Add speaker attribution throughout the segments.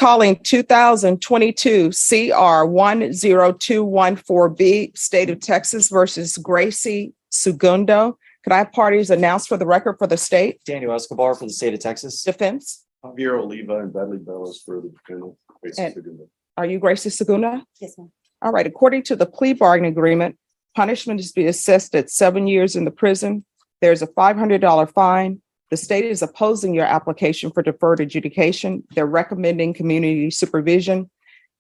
Speaker 1: calling 2022 CR 10214B, State of Texas versus Gracie Segundo. Could I have parties announced for the record for the state?
Speaker 2: Daniel Escobar for the state of Texas.
Speaker 1: Defense.
Speaker 3: Javier Oliva and Bradley Bellis for the defendant.
Speaker 1: And- Are you Gracie Segundo?
Speaker 4: Yes, ma'am.
Speaker 1: All right. According to the plea bargaining agreement, punishment is to be assessed at 7 years in the prison. There's a $500 fine. The state is opposing your application for deferred adjudication. They're recommending community supervision,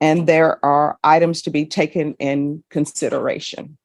Speaker 1: and there are items to be taken in consideration.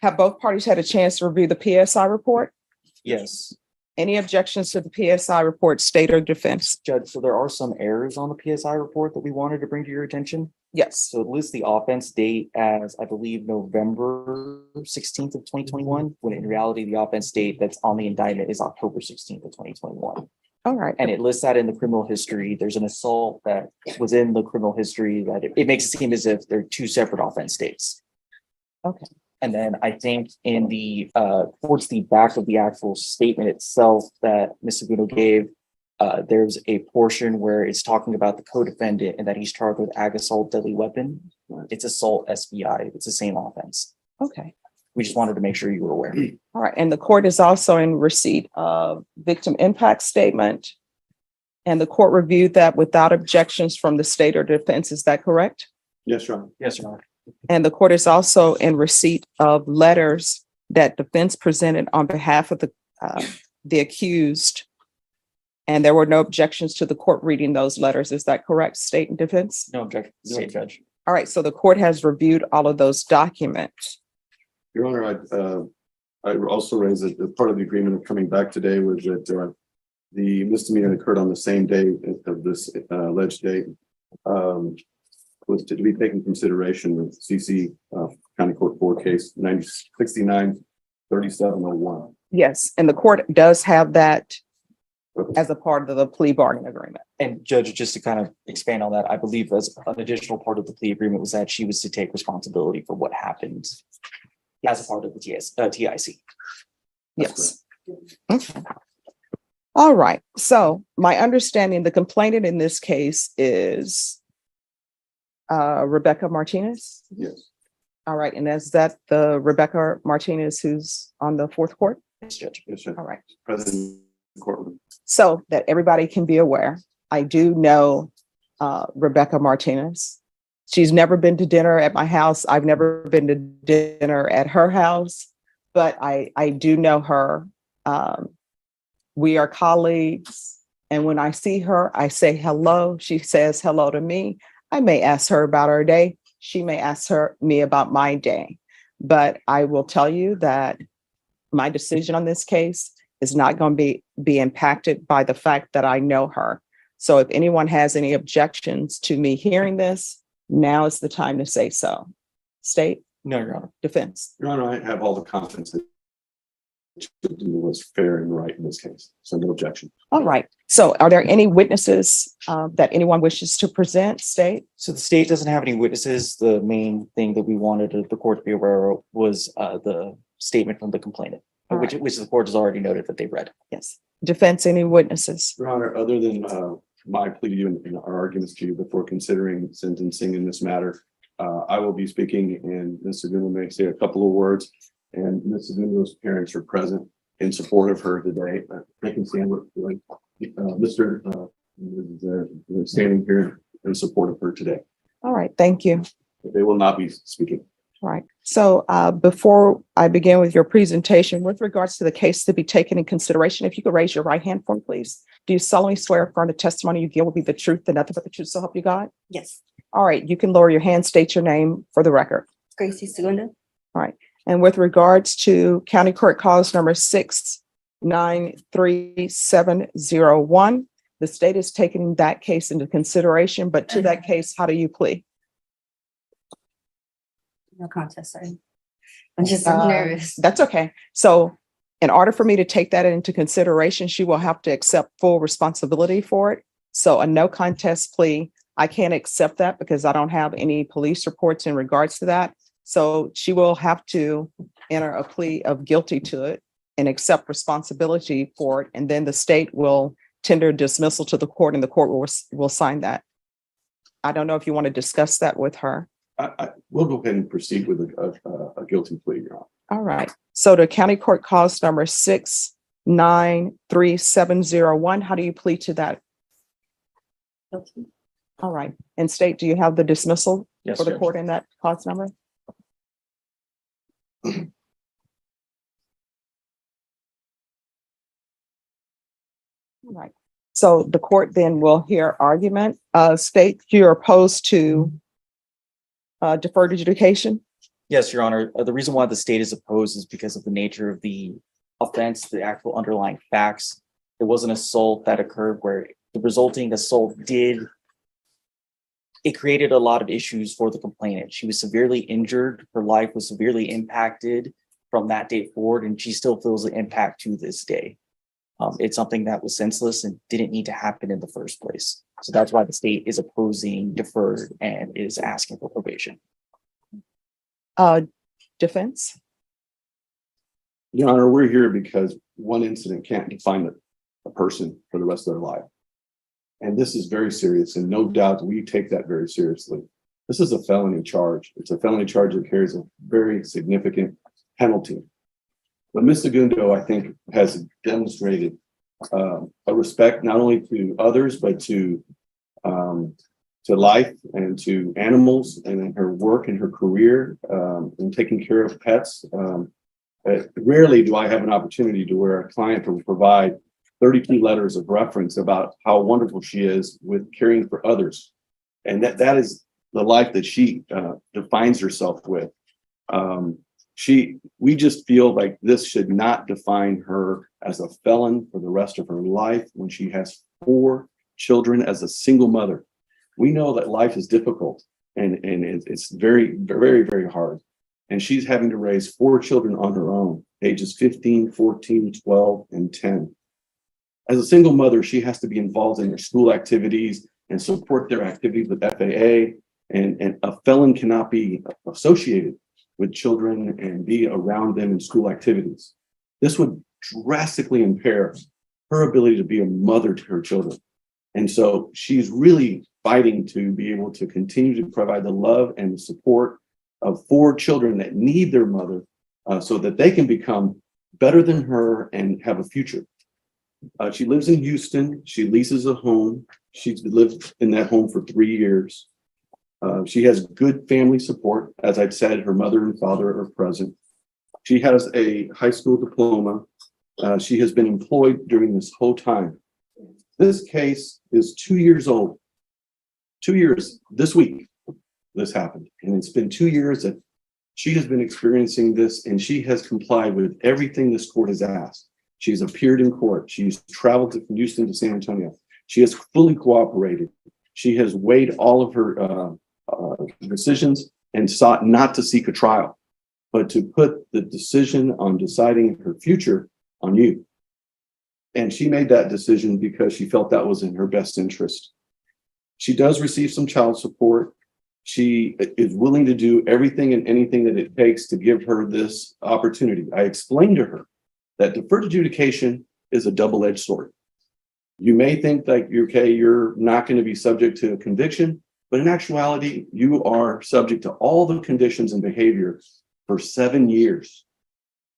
Speaker 1: Have both parties had a chance to review the PSI report?
Speaker 2: Yes,
Speaker 1: Any objections to the PSI report, state or defense?
Speaker 2: Judge, so there are some errors on the PSI report that we wanted to bring to your attention.
Speaker 1: Yes.
Speaker 2: So it lists the offense date as, I believe, November 16th of 2021, when in reality, the offense date that's on the indictment is October 16th of 2021.
Speaker 1: All right.
Speaker 2: And it lists that in the criminal history. There's an assault that was in the criminal history that it makes it seem as if they're two separate offense dates.
Speaker 1: Okay.
Speaker 2: And then I think in the towards the back of the actual statement itself that Ms. Segundo gave, there's a portion where it's talking about the co-defendant and that he's charged with ag assault deadly weapon. It's assault SBI. It's the same offense.
Speaker 1: Okay.
Speaker 2: We just wanted to make sure you were aware.
Speaker 1: All right. And the court is also in receipt of victim impact statement. And the court reviewed that without objections from the state or defense. Is that correct?
Speaker 3: Yes, Your Honor.
Speaker 2: Yes, Your Honor.
Speaker 1: And the court is also in receipt of letters that defense presented on behalf of the accused. And there were no objections to the court reading those letters. Is that correct, state and defense?
Speaker 2: No objection, state judge.
Speaker 1: All right. So the court has reviewed all of those documents.
Speaker 3: Your Honor, I also raised that part of the agreement of coming back today was that the misdemeanor occurred on the same day of this alleged date. Was to be taken into consideration with CC County Court 4 case 9069-3701.
Speaker 1: Yes. And the court does have that as a part of the plea bargaining agreement.
Speaker 2: And Judge, just to kind of expand on that, I believe as an additional part of the plea agreement was that she was to take responsibility for what happened as a part of the TIC.
Speaker 1: Yes. Okay. All right. So my understanding, the complainant in this case is Rebecca Martinez.
Speaker 3: Yes.
Speaker 1: All right. And is that the Rebecca Martinez who's on the fourth court?
Speaker 2: Yes, Judge.
Speaker 3: Yes, sir.
Speaker 1: All right.
Speaker 3: President of the courtroom.
Speaker 1: So that everybody can be aware, I do know Rebecca Martinez. She's never been to dinner at my house. I've never been to dinner at her house, but I do know her. We are colleagues. And when I see her, I say hello. She says hello to me. I may ask her about her day. She may ask me about my day. But I will tell you that my decision on this case is not going to be impacted by the fact that I know her. So if anyone has any objections to me hearing this, now is the time to say so. State?
Speaker 2: No, Your Honor.
Speaker 1: Defense?
Speaker 3: Your Honor, I have all the confidence that it was fair and right in this case. So no objection.
Speaker 1: All right. So are there any witnesses that anyone wishes to present, state?
Speaker 2: So the state doesn't have any witnesses. The main thing that we wanted the court to be aware of was the statement from the complainant, which the court has already noted that they read.
Speaker 1: Yes. Defense, any witnesses?
Speaker 3: Your Honor, other than my plea to you and our arguments to you before considering sentencing in this matter, I will be speaking and Ms. Segundo may say a couple of words. And Ms. Segundo's parents are present in support of her today. They can stand with Mr. Standing here in support of her today.
Speaker 1: All right. Thank you.
Speaker 3: They will not be speaking.
Speaker 1: All right. So before I begin with your presentation, with regards to the case to be taken in consideration, if you could raise your right hand for me, please. Do you solemnly swear affirm the testimony you give will be the truth and nothing but the truth, so help you God?
Speaker 4: Yes.
Speaker 1: All right. You can lower your hand, state your name for the record.
Speaker 4: Gracie Segundo.
Speaker 1: All right. And with regards to County Court Cause number 6933701, the state is taking that case into consideration, but to that case, how do you plead?
Speaker 4: No contest, sorry. I'm just so nervous.
Speaker 1: That's okay. So in order for me to take that into consideration, she will have to accept full responsibility for it. So a no contest plea, I can't accept that because I don't have any police reports in regards to that. So she will have to enter a plea of guilty to it and accept responsibility for it. And then the state will tender dismissal to the court and the court will sign that. I don't know if you want to discuss that with her.
Speaker 3: We'll go ahead and proceed with a guilty plea, Your Honor.
Speaker 1: All right. So the county court cause number 693701, how do you plead to that? All right. And state, do you have the dismissal
Speaker 2: Yes,
Speaker 1: for the
Speaker 2: Judge.
Speaker 1: court in that cause number? All right. So the court then will hear argument. State, you're opposed to deferred adjudication?
Speaker 2: Yes, Your Honor. The reason why the state is opposed is because of the nature of the offense, the actual underlying facts. There was an assault that occurred where the resulting assault it created a lot of issues for the complainant. She was severely injured. Her life was severely impacted from that date forward, and she still feels the impact to this day. It's something that was senseless and didn't need to happen in the first place. So that's why the state is opposing deferred and is asking for probation.
Speaker 1: Defense?
Speaker 3: Your Honor, we're here because one incident can't define a person for the rest of their life. And this is very serious, and no doubt we take that very seriously. This is a felony charge. It's a felony charge that carries a very significant penalty. But Ms. Segundo, I think, has demonstrated a respect not only to others, but to life and to animals, and in her work and her career in taking care of pets. Rarely do I have an opportunity to where a client will provide 32 letters of reference about how wonderful she is with caring for others. And that is the life that she defines herself with. We just feel like this should not define her as a felon for the rest of her life when she has 4 children as a single mother. We know that life is difficult and it's very, very, very hard. And she's having to raise 4 children on her own, ages 15, 14, 12, and 10. As a single mother, she has to be involved in their school activities and support their activities with FAA. And a felon cannot be associated with children and be around them in school activities. This would drastically impair her ability to be a mother to her children. And so she's really fighting to be able to continue to provide the love and the support of 4 children that need their mother so that they can become better than her and have a future. She lives in Houston. She leases a home. She's lived in that home for 3 years. She has good family support. As I've said, her mother and father are present. She has a high school diploma. She has been employed during this whole time. This case is 2 years old. 2 years this week, this happened. And it's been 2 years that she has been experiencing this, and she has complied with everything this court has asked. She's appeared in court. She's traveled from Houston to San Antonio. She has fully cooperated. She has weighed all of her decisions and sought not to seek a trial, but to put the decision on deciding her future on you. And she made that decision because she felt that was in her best interest. She does receive some child support. She is willing to do everything and anything that it takes to give her this opportunity. I explained to her that deferred adjudication is a double-edged sword. You may think like, you're not going to be subject to a conviction, but in actuality, you are subject to all the conditions and behavior for 7 years.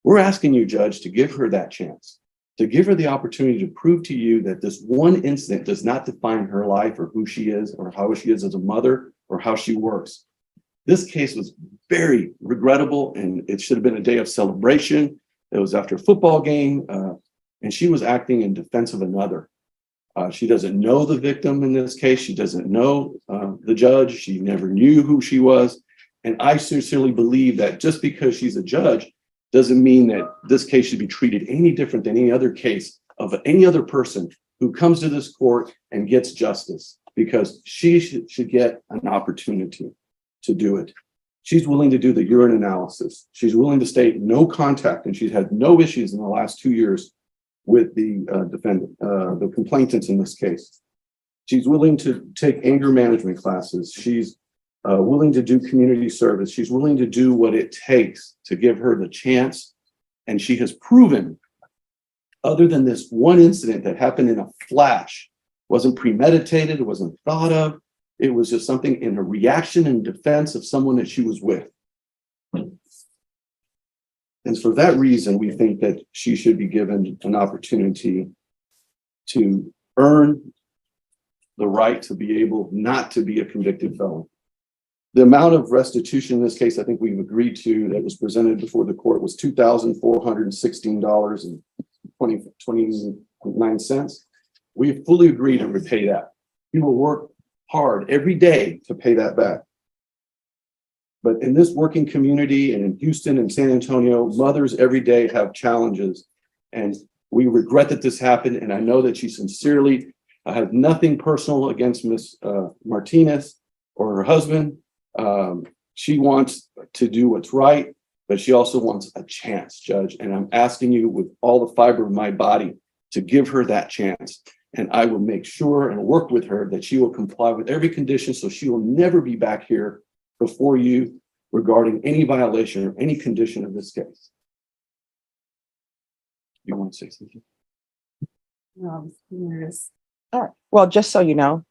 Speaker 3: We're asking you, Judge, to give her that chance, to give her the opportunity to prove to you that this one incident does not define her life or who she is or how she is as a mother or how she works. This case was very regrettable, and it should have been a day of celebration. It was after a football game, and she was acting in defense of another. She doesn't know the victim in this case. She doesn't know the judge. She never knew who she was. And I sincerely believe that just because she's a judge doesn't mean that this case should be treated any different than any other case of any other person who comes to this court and gets justice, because she should get an opportunity to do it. She's willing to do the urine analysis. She's willing to state no contact, and she's had no issues in the last 2 years with the defendant, the complainants in this case. She's willing to take anger management classes. She's willing to do community service. She's willing to do what it takes to give her the chance. And she has proven other than this one incident that happened in a flash, wasn't premeditated, it wasn't thought of. It was just something in a reaction and defense of someone that she was with. And for that reason, we think that she should be given an opportunity to earn the right to be able not to be a convicted felon. The amount of restitution in this case, I think we've agreed to, that was presented before the court was $2,416.29. We fully agree to repay that. We will work hard every day to pay that back. But in this working community and in Houston and San Antonio, mothers every day have challenges. And we regret that this happened. And I know that she sincerely has nothing personal against Ms. Martinez or her husband. She wants to do what's right, but she also wants a chance, Judge. And I'm asking you with all the fiber of my body to give her that chance. And I will make sure and work with her that she will comply with every condition so she will never be back here before you regarding any violation or any condition of this case. You want to say something?
Speaker 4: Nervous.
Speaker 1: All right. Well, just so you know,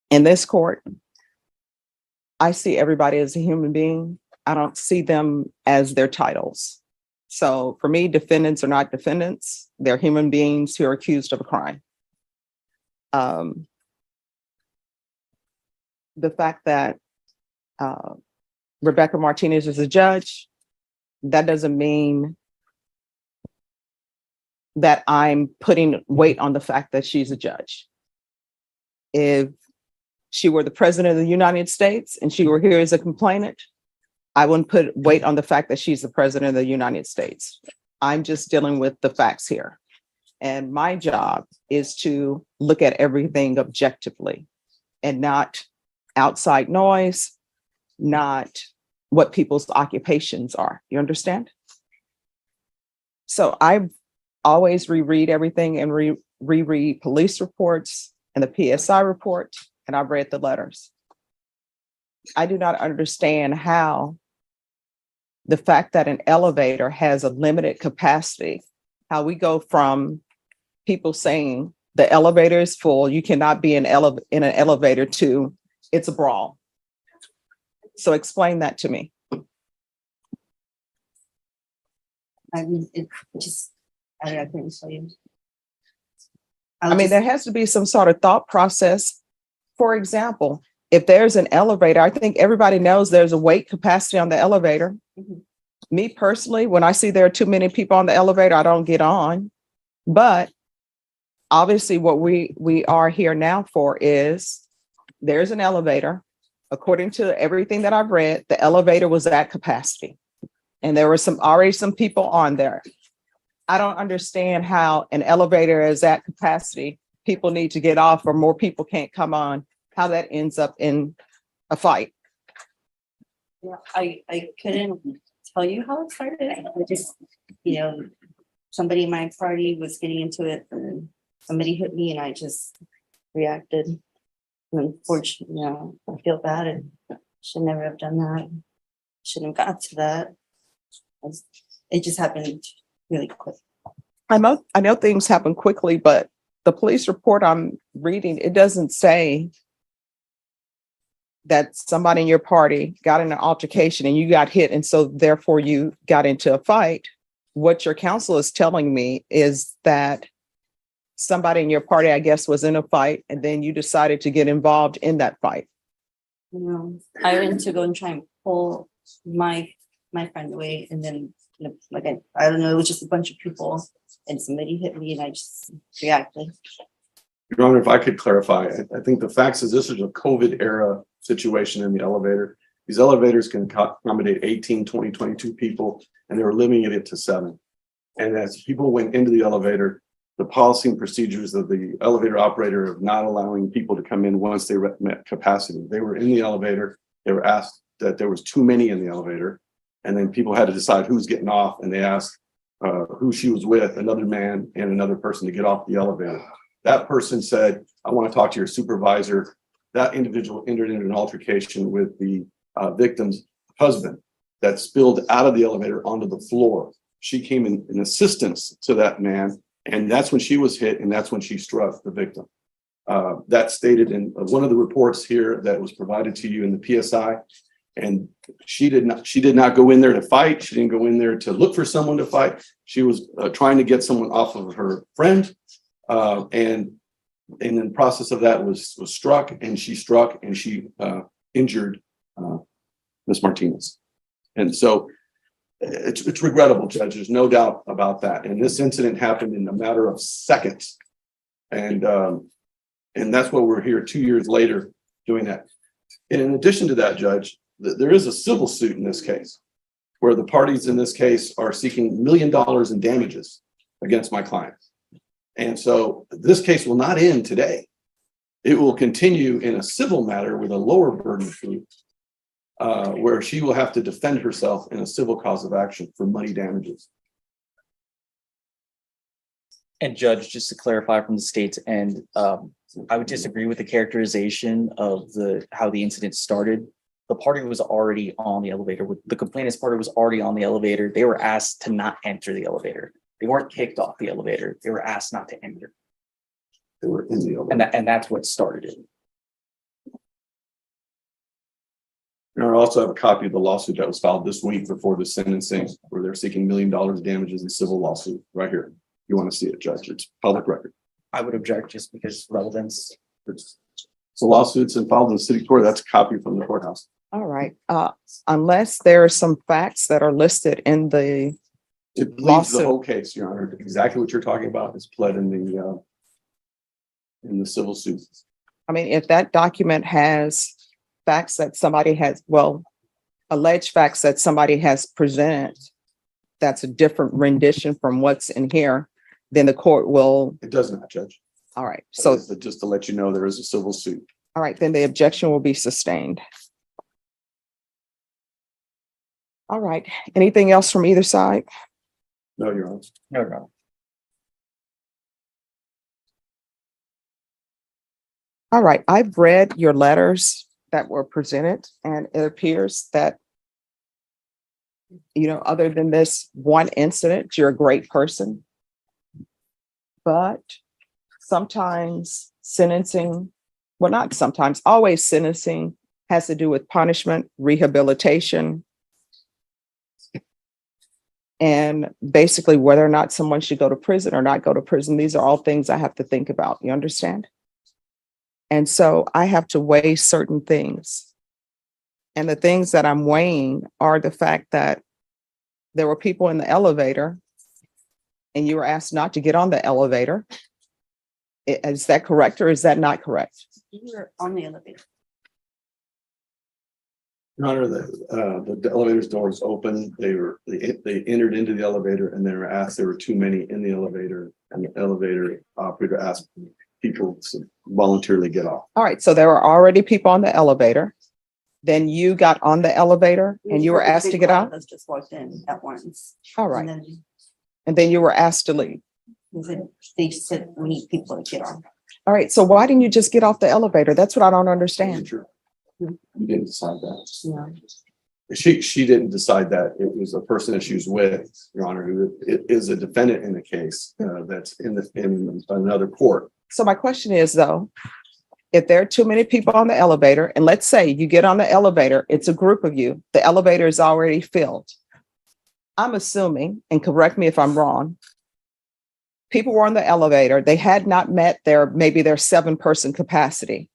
Speaker 1: in this court, I see everybody as a human being. I don't see them as their titles. So for me, defendants are not defendants. They're human beings who are accused of a crime. The fact that Rebecca Martinez is a judge, that doesn't mean that I'm putting weight on the fact that she's a judge. If she were the president of the United States and she were here as a complainant, I wouldn't put weight on the fact that she's the president of the United States. I'm just dealing with the facts here. And my job is to look at everything objectively and not outside noise, not what people's occupations are. You understand? So I always reread everything and reread police reports and the PSI report, and I've read the letters. I do not understand how the fact that an elevator has a limited capacity, how we go from people saying the elevator is full, you cannot be in an elevator, to it's a brawl. So explain that to me.
Speaker 4: I mean, it just, I couldn't tell you.
Speaker 1: I mean, there has to be some sort of thought process. For example, if there's an elevator, I think everybody knows there's a weight capacity on the elevator.
Speaker 4: Mhm.
Speaker 1: Me personally, when I see there are too many people on the elevator, I don't get on. But obviously what we are here now for is there's an elevator. According to everything that I've read, the elevator was at capacity. And there were already some people on there. I don't understand how an elevator is at capacity. People need to get off or more people can't come on, how that ends up in a fight.
Speaker 4: Yeah, I couldn't tell you how it started. I just, somebody in my party was getting into it and somebody hit me and I just reacted. Unfortunately, I feel bad and should never have done that. Shouldn't have got to that. It just happened really quick.
Speaker 1: I know things happen quickly, but the police report I'm reading, it doesn't say that somebody in your party got in an altercation and you got hit and so therefore you got into a fight. What your counsel is telling me is that somebody in your party, I guess, was in a fight and then you decided to get involved in that fight.
Speaker 4: I went to go and try and pull my friend away, and then I don't know, it was just a bunch of people and somebody hit me and I just reacted.
Speaker 3: Your Honor, if I could clarify, I think the facts is this is a COVID era situation in the elevator. These elevators can accommodate 18, 20, 22 people, and they were limiting it to 7. And as people went into the elevator, the policy and procedures of the elevator operator of not allowing people to come in once they met capacity. They were in the elevator, they were asked that there was too many in the elevator, and then people had to decide who's getting off, and they asked who she was with, another man and another person, to get off the elevator. That person said, I want to talk to your supervisor. That individual entered into an altercation with the victim's husband that spilled out of the elevator onto the floor. she came in assistance to that man, and that's when she was hit, and that's when she struck the victim. That's stated in one of the reports here that was provided to you in the PSI. And she did not go in there to fight. She didn't go in there to look for someone to fight. She was trying to get someone off of her friend. And in the process of that was struck, and she injured Ms. Martinez. And so it's regrettable, Judge. There's no doubt about that. And this incident happened in a matter of seconds. And that's why we're here 2 years later doing that. And in addition to that, Judge, there is a civil suit in this case where the parties in this case are seeking $1 million in damages against my client. And so this case will not end today. It will continue in a civil matter with a lower burden of proof, where she will have to defend herself in a civil cause of action for money damages.
Speaker 2: And Judge, just to clarify from the state's end, I would disagree with the characterization of how the incident started. The party was already on the elevator. The complainant's party was already on the elevator. They were asked to not enter the elevator. They weren't kicked off the elevator. They were asked not to enter.
Speaker 3: They were in the elevator.
Speaker 2: And that's what started it.
Speaker 3: And I also have a copy of the lawsuit that was filed this week before the sentencing, where they're seeking $1 million damages in civil lawsuit right here. You want to see it, Judge? It's public record.
Speaker 2: I would object just because relevance.
Speaker 3: So lawsuits and filed in the city court. That's a copy from the courthouse.
Speaker 1: All right. Unless there are some facts that are listed in the
Speaker 3: It leaves the
Speaker 1: lawsuit.
Speaker 3: whole case, Your Honor. Exactly what you're talking about is pled in the civil suit.
Speaker 1: I mean, if that document has facts that somebody has, well, alleged facts that somebody has presented, that's a different rendition from what's in here, then the court will,
Speaker 3: It does not, Judge.
Speaker 1: all right. So,
Speaker 3: Just to let you know, there is a civil suit.
Speaker 1: all right, then the objection will be sustained. All right. Anything else from either side?
Speaker 3: No, Your Honor.
Speaker 2: No.
Speaker 1: All right. I've read your letters that were presented, and it appears that, other than this one incident, you're a great person. But sometimes sentencing, well, not sometimes, always sentencing has to do with punishment, rehabilitation, and basically whether or not someone should go to prison or not go to prison. These are all things I have to think about. You understand? And so I have to weigh certain things. And the things that I'm weighing are the fact that there were people in the elevator and you were asked not to get on the elevator. Is that correct or is that not correct?
Speaker 4: You were on the elevator.
Speaker 3: Your Honor, the elevator's door was open. They entered into the elevator and they were asked, there were too many in the elevator, and the elevator operator asked people to voluntarily get off.
Speaker 1: All right. So there were already people on the elevator. Then you got on the elevator and you were asked to get out.
Speaker 4: Us just walked in at once.
Speaker 1: All right.
Speaker 4: And
Speaker 1: And then you were asked to leave.
Speaker 4: then they said we need people to get on.
Speaker 1: All right. So why didn't you just get off the elevator? That's what I don't understand.
Speaker 3: Sure. You didn't decide that.
Speaker 4: Yeah.
Speaker 3: She didn't decide that. It was a person that she was with, Your Honor, who is a defendant in the case that's in another court.
Speaker 1: So my question is though, if there are too many people on the elevator, and let's say you get on the elevator, it's a group of you, the elevator is already filled. I'm assuming, and correct me if I'm wrong, people were on the elevator, they had not met maybe their 7-person capacity.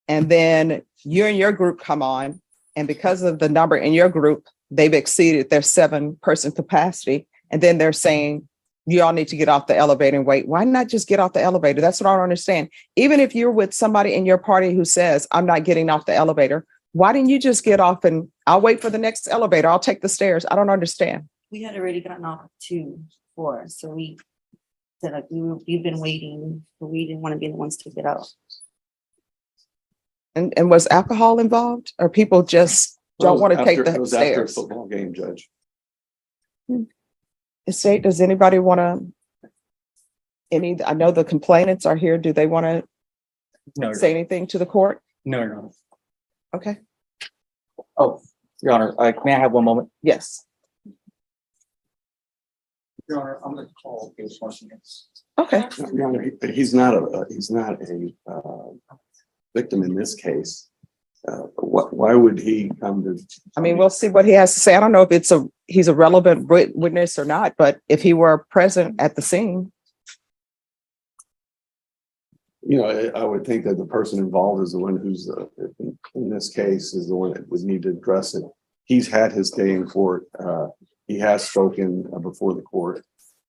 Speaker 1: And then you and your group come on, and because of the number in your group, they've exceeded their 7-person capacity. And then they're saying, you all need to get off the elevator and wait. Why not just get off the elevator? That's what I don't understand. Even if you're with somebody in your party who says, I'm not getting off the elevator, why didn't you just get off and I'll wait for the next elevator? I'll take the stairs. I don't understand.
Speaker 4: We had already gotten off 2 floors, so we said like we've been waiting, but we didn't want to be the ones to get out.
Speaker 1: And was alcohol involved, or people just don't want to take
Speaker 3: It
Speaker 1: the
Speaker 3: was after a
Speaker 1: stairs?
Speaker 3: football game, Judge.
Speaker 1: Estate, does anybody want to, I know the complainants are here. Do they want
Speaker 2: No,
Speaker 1: to say anything to the court?
Speaker 2: no.
Speaker 1: Okay,
Speaker 2: Oh, Your Honor, may I have one moment?
Speaker 1: yes.
Speaker 5: Your Honor, I'm gonna call case question.
Speaker 1: Okay,
Speaker 3: Your Honor, but he's not a victim in this case. Why would he come to?
Speaker 1: I mean, we'll see what he has to say. I don't know if he's a relevant witness or not, but if he were present at the scene.
Speaker 3: You know, I would think that the person involved is the one who's, in this case, is the one that would need to address it. He's had his day in court. He has spoken before the court.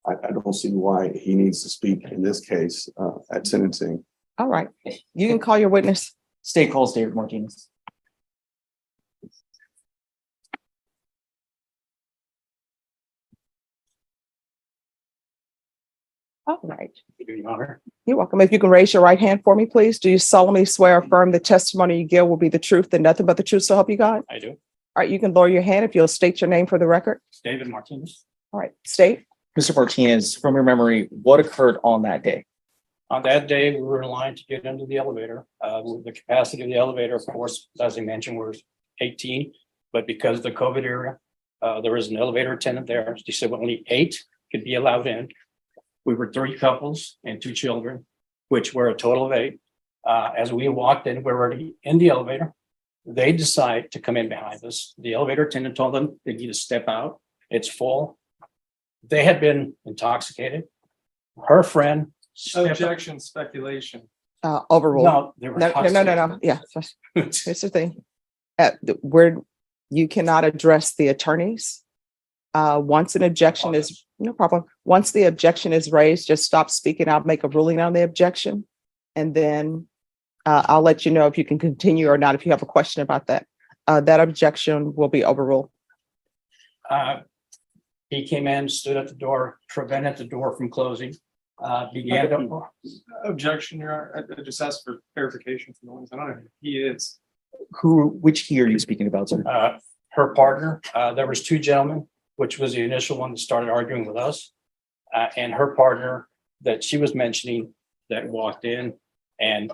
Speaker 3: I don't see why he needs to speak in this case at sentencing.
Speaker 1: All right, you can call your witness.
Speaker 2: State calls David Martinez.
Speaker 1: All right,
Speaker 5: Your Honor.
Speaker 1: you're welcome. If you can raise your right hand for me, please. Do you solemnly swear or affirm the testimony you give will be the truth and nothing but the truth, so help you God?
Speaker 5: I do.
Speaker 1: All right, you can lower your hand if you'll state your name for the record.
Speaker 5: David Martinez.
Speaker 1: All right, state.
Speaker 2: Mr. Martinez, from your memory, what occurred on that day?
Speaker 5: On that day, we were in line to get into the elevator. The capacity of the elevator, of course, as I mentioned, was 18. But because of the COVID era, there was an elevator attendant there. She said only 8 could be allowed in. We were 3 couples and 2 children, which were a total of 8. As we walked in, we were already in the elevator. They decide to come in behind us. The elevator attendant told them they need to step out. It's full. They had been intoxicated. Her friend.
Speaker 6: Objection, speculation.
Speaker 1: Overruled.
Speaker 5: No, they were
Speaker 1: No.
Speaker 5: intoxicated.
Speaker 1: Yeah, here's the thing. You cannot address the attorneys. Once an objection is, no problem. Once the objection is raised, just stop speaking. I'll make a ruling on the objection. And then I'll let you know if you can continue or not, if you have a question about that. That objection will be overruled.
Speaker 5: He came in, stood at the door, prevented the door from closing, began to.
Speaker 6: Objection, Your Honor. I just asked for clarification from the ones. I don't know who he is.
Speaker 2: Which he are you speaking about, sir?
Speaker 5: Her partner, there was 2 gentlemen, which was the initial one that started arguing with us. And her partner that she was mentioning that walked in, and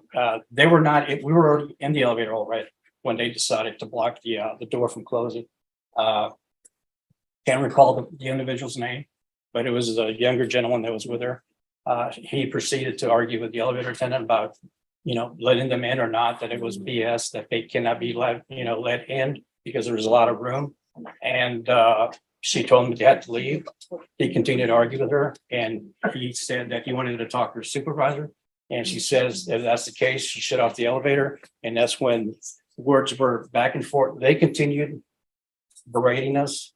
Speaker 5: they were not, we were already in the elevator already when they decided to block the door from closing. Can't recall the individual's name, but it was a younger gentleman that was with her. He proceeded to argue with the elevator attendant about, letting them in or not, that it was BS, that they cannot be let in because there was a lot of room. And she told him he had to leave. He continued to argue with her, and he said that he wanted to talk to her supervisor. And she says, if that's the case, she shut off the elevator. And that's when words were back and forth. They continued berating us.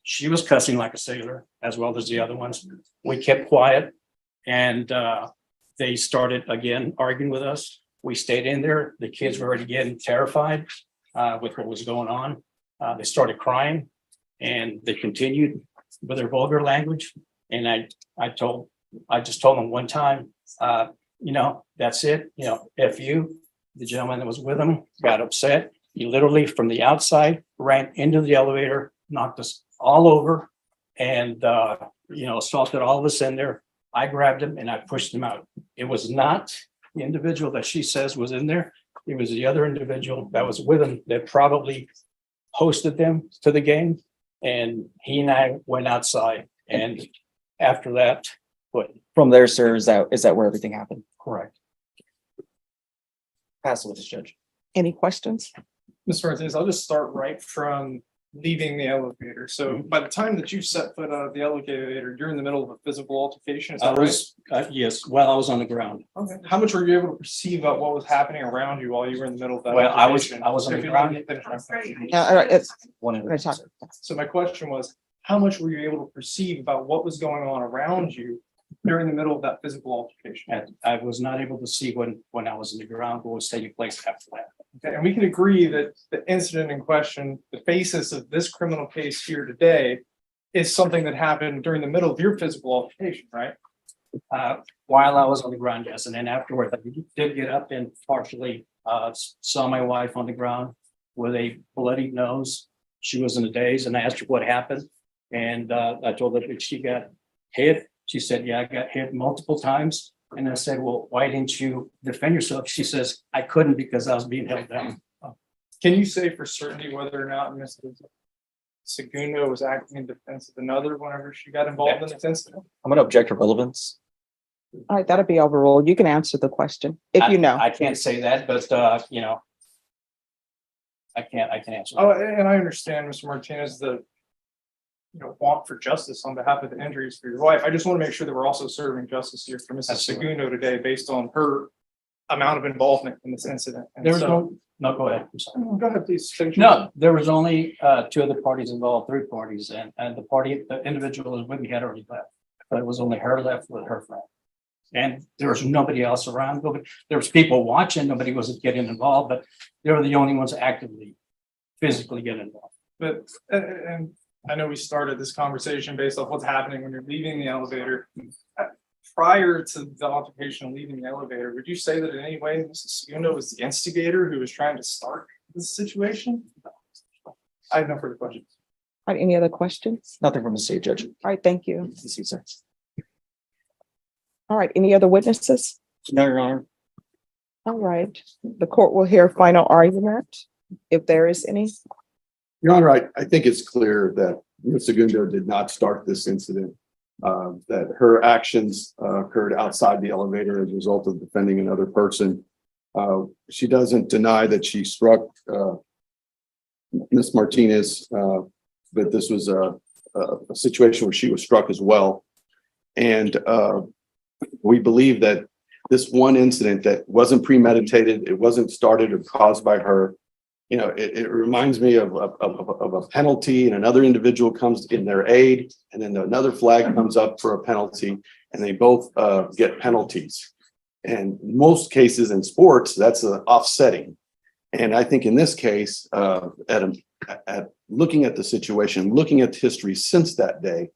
Speaker 5: She was cussing like a sailor, as well as the other ones. We kept quiet, and they started again arguing with us. We stayed in there. The kids were already getting terrified with what was going on. They started crying, and they continued with their vulgar language. And I just told them one time, that's it. F you. The gentleman that was with him got upset. He literally from the outside ran into the elevator, knocked us all over, and assaulted all of us in there. I grabbed him and I pushed him out. It was not the individual that she says was in there. It was the other individual that was with him that probably hosted them to the game. And he and I went outside. And after that, what?
Speaker 2: From there, sir, is that where everything happened?
Speaker 5: Correct.
Speaker 2: Pass it with this judge.
Speaker 1: Any questions?
Speaker 6: Mr. Martinez, I'll just start right from leaving the elevator. So by the time that you set foot out of the elevator, you're in the middle of a physical altercation. Is
Speaker 5: I
Speaker 6: that right?
Speaker 5: was, yes, while I was on the ground.
Speaker 6: Okay. How much were you able to perceive about what was happening around you while you were in the middle of that?
Speaker 5: Well, I was
Speaker 6: altercation?
Speaker 5: on
Speaker 6: So
Speaker 5: the
Speaker 6: if you
Speaker 5: ground.
Speaker 6: let me finish my question.
Speaker 1: All right,
Speaker 2: One at a
Speaker 1: Let's
Speaker 2: time,
Speaker 1: talk.
Speaker 2: sir.
Speaker 6: So my question was, how much were you able to perceive about what was going on around you during the middle of that physical altercation?
Speaker 5: And I was not able to see when I was in the ground what was taking place after that.
Speaker 6: Okay, and we can agree that the incident in question, the basis of this criminal case here today, is something that happened during the middle of your physical altercation, right?
Speaker 5: While I was on the ground, yes, and then afterwards, I did get up and partially saw my wife on the ground with a bloody nose. She was in a daze, and I asked her what happened, and I told her that she got hit. She said, "Yeah, I got hit multiple times." And I said, "Well, why didn't you defend yourself?" She says, "I couldn't because I was being held down."
Speaker 6: Can you say for certainty whether or not Mrs. Segundo was acting in defense of another whenever she got involved in this incident?
Speaker 2: I'm gonna object to relevance.
Speaker 1: All right, that'll be overruled. You can answer the question if you know.
Speaker 5: I can't say that, but you know. I can't answer.
Speaker 6: Oh, and I understand, Mr. Martinez, the want for justice on behalf of the injuries for your wife. I just want to make sure that we're also serving justice here for Mrs.
Speaker 5: Absolutely.
Speaker 6: Segundo today based on her amount of involvement in this incident. And
Speaker 5: There was
Speaker 6: so-
Speaker 5: no, go ahead. I'm sorry.
Speaker 6: Go ahead, please. finish.
Speaker 5: No, there was only two other parties involved, three parties, and the individual who was with me had already left. But it was only her left with her friend. And there was nobody else around. There was people watching, nobody was getting involved, but they were the only ones actively, physically getting involved.
Speaker 6: But, and I know we started this conversation based off what's happening when you're leaving the elevator. Prior to the altercation and leaving the elevator, would you say that in any way Mrs. Segundo was the instigator who was trying to start this situation? I have no further questions.
Speaker 1: All right, any other questions?
Speaker 2: Nothing from the state judge.
Speaker 1: All right, thank you.
Speaker 2: This is it.
Speaker 1: All right, any other witnesses?
Speaker 2: No, Your Honor.
Speaker 1: All right, the court will hear final argument if there is any.
Speaker 3: Your Honor, I think it's clear that Ms. Segundo did not start this incident. That her actions occurred outside the elevator as a result of defending another person. She doesn't deny that she struck Ms. Martinez, but this was a situation where she was struck as well. And we believe that this one incident that wasn't premeditated, it wasn't started or caused by her. It reminds me of a penalty and another individual comes in their aid and then another flag comes up for a penalty and they both get penalties. And most cases in sports, that's offsetting. And I think in this case, at looking at the situation, looking at history since that day,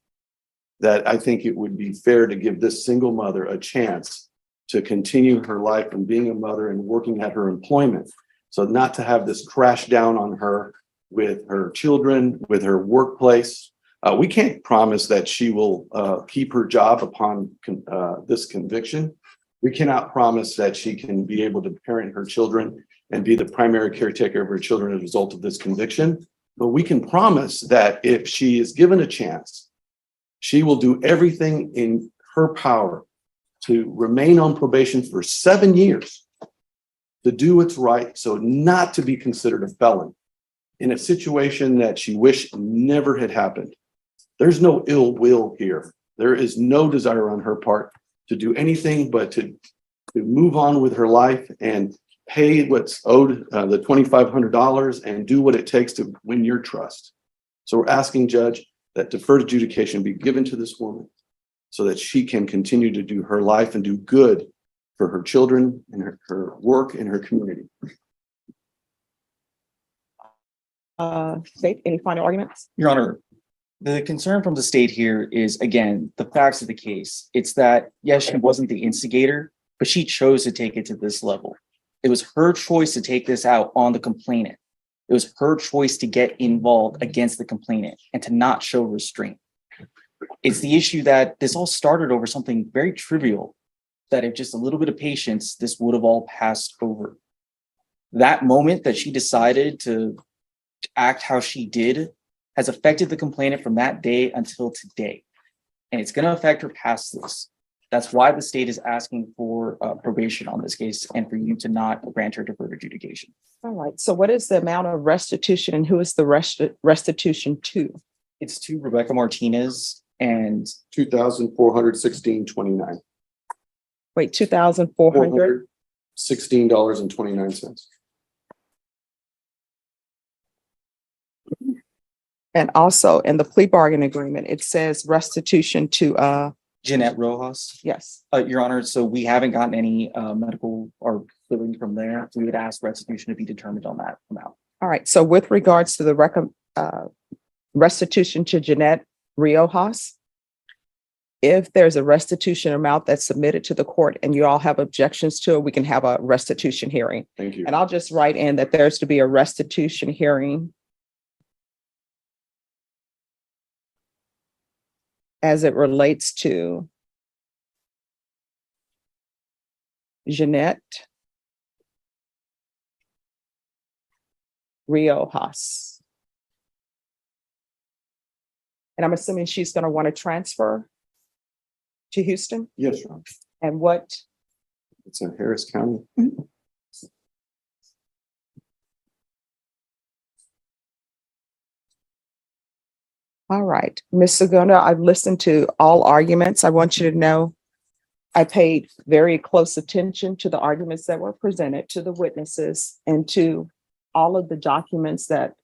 Speaker 3: that I think it would be fair to give this single mother a chance to continue her life and being a mother and working at her employment. So not to have this crash down on her with her children, with her workplace. We can't promise that she will keep her job upon this conviction. We cannot promise that she can be able to parent her children and be the primary caretaker of her children as a result of this conviction. But we can promise that if she is given a chance, she will do everything in her power to remain on probation for 7 years, to do what's right, so not to be considered a felon in a situation that she wished never had happened. There's no ill will here. There is no desire on her part to do anything but to move on with her life and pay what's owed, the $2,500, and do what it takes to win your trust. So we're asking, Judge, that deferred adjudication be given to this woman so that she can continue to do her life and do good for her children and her work and her community.
Speaker 1: State, any final arguments?
Speaker 2: Your Honor, the concern from the state here is, again, the facts of the case. It's that, yes, she wasn't the instigator, but she chose to take it to this level. It was her choice to take this out on the complainant. It was her choice to get involved against the complainant and to not show restraint. It's the issue that this all started over something very trivial, that if just a little bit of patience, this would have all passed over. That moment that she decided to act how she did has affected the complainant from that day until today. And it's going to affect her past this. That's why the state is asking for probation on this case and for you to not grant her deferred adjudication.
Speaker 1: All right, so what is the amount of restitution and who is the restitution to?
Speaker 2: It's to Rebecca Martinez and
Speaker 3: $2,416.29.
Speaker 1: Wait, 2,400?
Speaker 3: $16.29.
Speaker 1: And also in the plea bargain agreement, it says restitution to,
Speaker 2: Jeanette Rojas.
Speaker 1: yes.
Speaker 2: Your Honor, so we haven't gotten any medical or billing from there. We would ask restitution to be determined on that amount.
Speaker 1: All right, so with regards to the restitution to Jeanette Riojas, if there's a restitution amount that's submitted to the court and you all have objections to it, we can have a restitution hearing.
Speaker 3: Thank you.
Speaker 1: And I'll just write in that there's to be a restitution hearing as it relates to Jeanette Riojas. And I'm assuming she's going to want to transfer to Houston.
Speaker 3: Yes, Your Honor.
Speaker 1: And what,
Speaker 3: It's in Harris County.
Speaker 1: all right, Ms. Segunda, I've listened to all arguments. I want you to know I paid very close attention to the arguments that were presented, to the witnesses, and to all of the documents that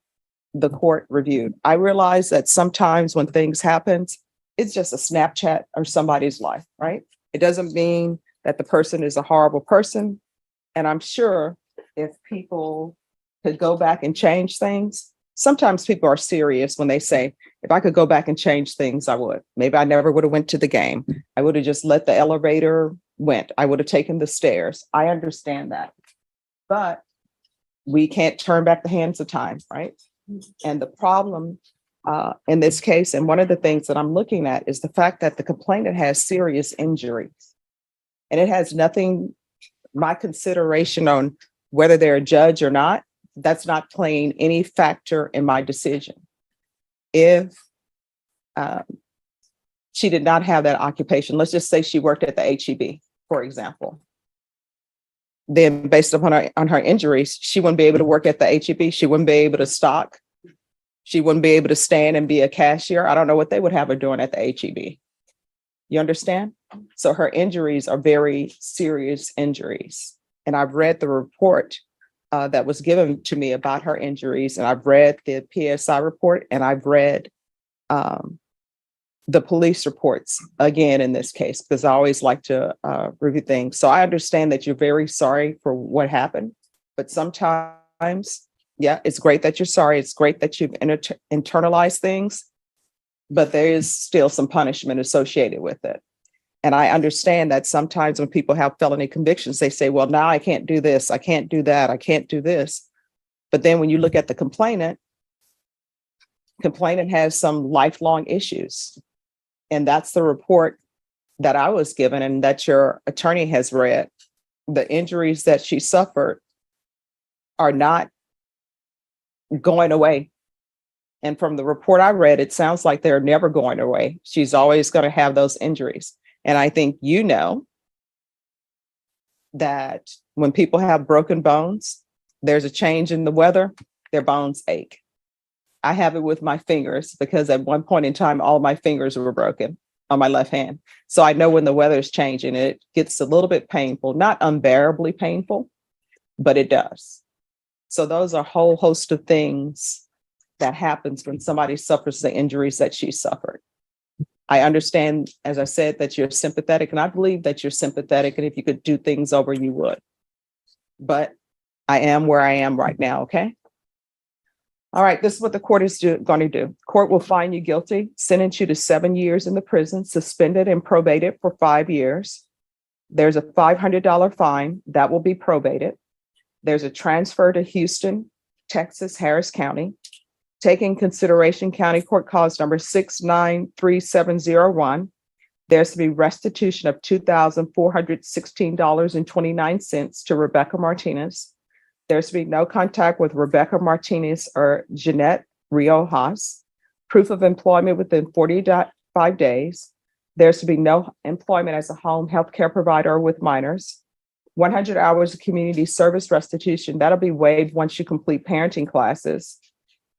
Speaker 1: the court reviewed. I realize that sometimes when things happen, it's just a Snapchat or somebody's life, right? It doesn't mean that the person is a horrible person. And I'm sure if people could go back and change things, sometimes people are serious when they say, if I could go back and change things, I would. Maybe I never would have went to the game. I would have just let the elevator went. I would have taken the stairs. I understand that. But we can't turn back the hands of time, right? And the problem in this case, and one of the things that I'm looking at is the fact that the complainant has serious injuries. And it has nothing, my consideration on whether they're a judge or not, that's not playing any factor in my decision. If she did not have that occupation, let's just say she worked at the HEB, for example, then based upon her injuries, she wouldn't be able to work at the HEB. She wouldn't be able to stock. She wouldn't be able to stand and be a cashier. I don't know what they would have her doing at the HEB. You understand? So her injuries are very serious injuries. And I've read the report that was given to me about her injuries, and I've read the PSI report, and I've read the police reports again in this case, because I always like to review things. So I understand that you're very sorry for what happened, but sometimes, yeah, it's great that you're sorry. It's great that you've internalized things, but there is still some punishment associated with it. And I understand that sometimes when people have felony convictions, they say, well, now I can't do this. I can't do that. I can't do this. But then when you look at the complainant has some lifelong issues. And that's the report that I was given and that your attorney has read. The injuries that she suffered are not going away. And from the report I read, it sounds like they're never going away. She's always going to have those injuries. And I think you know that when people have broken bones, there's a change in the weather, their bones ache. I have it with my fingers because at one point in time, all my fingers were broken on my left hand. So I know when the weather is changing, it gets a little bit painful, not unbearably painful, but it does. So those are a whole host of things that happens when somebody suffers the injuries that she suffered. I understand, as I said, that you're sympathetic, and I believe that you're sympathetic, and if you could do things over, you would. But I am where I am right now, okay? All right, this is what the court is going to do. Court will find you guilty, sentence you to 7 years in the prison, suspended and probated for 5 years. There's a $500 fine that will be probated. There's a transfer to Houston, Texas, Harris County. Taking consideration County Court Cause number 693701, there's to be restitution of $2,416.29 to Rebecca Martinez. There's to be no contact with Rebecca Martinez or Jeanette Riojas. Proof of employment within 45 days. There's to be no employment as a home health care provider with minors. 100 hours of community service restitution. That'll be waived once you complete parenting classes.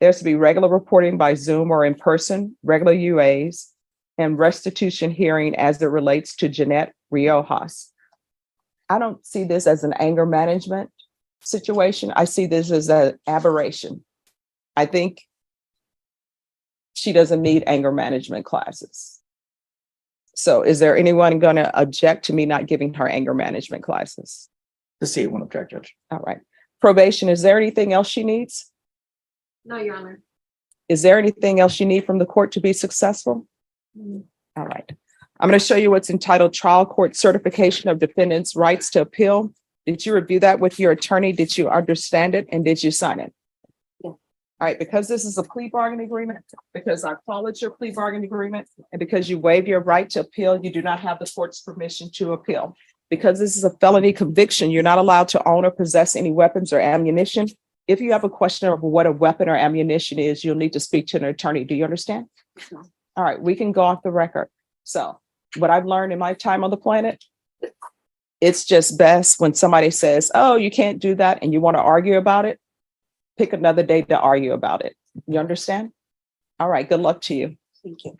Speaker 1: There's to be regular reporting by Zoom or in person, regular UAs, and restitution hearing as it relates to Jeanette Riojas. I don't see this as an anger management situation. I see this as an aberration. I think she doesn't need anger management classes. So is there anyone going to object to me not giving her anger management classes?
Speaker 2: The state won't object, Judge.
Speaker 1: All right. Probation, is there anything else she needs?
Speaker 7: No, Your Honor.
Speaker 1: Is there anything else you need from the court to be successful? All right. I'm going to show you what's entitled Trial Court Certification of Defendant's Rights to Appeal. Did you review that with your attorney? Did you understand it? And did you sign it?
Speaker 7: Yeah.
Speaker 1: All right. Because this is a plea bargaining agreement, because I followed your plea bargaining agreement, and because you waive your right to appeal, you do not have the court's permission to appeal. Because this is a felony conviction, you're not allowed to own or possess any weapons or ammunition. If you have a question of what a weapon or ammunition is, you'll need to speak to an attorney. Do you understand? All right, we can go off the record. So what I've learned in my time on the planet, it's just best when somebody says, oh, you can't do that, and you want to argue about it, pick another day to argue about it. You understand? All right, good luck to you.
Speaker 4: Thank you.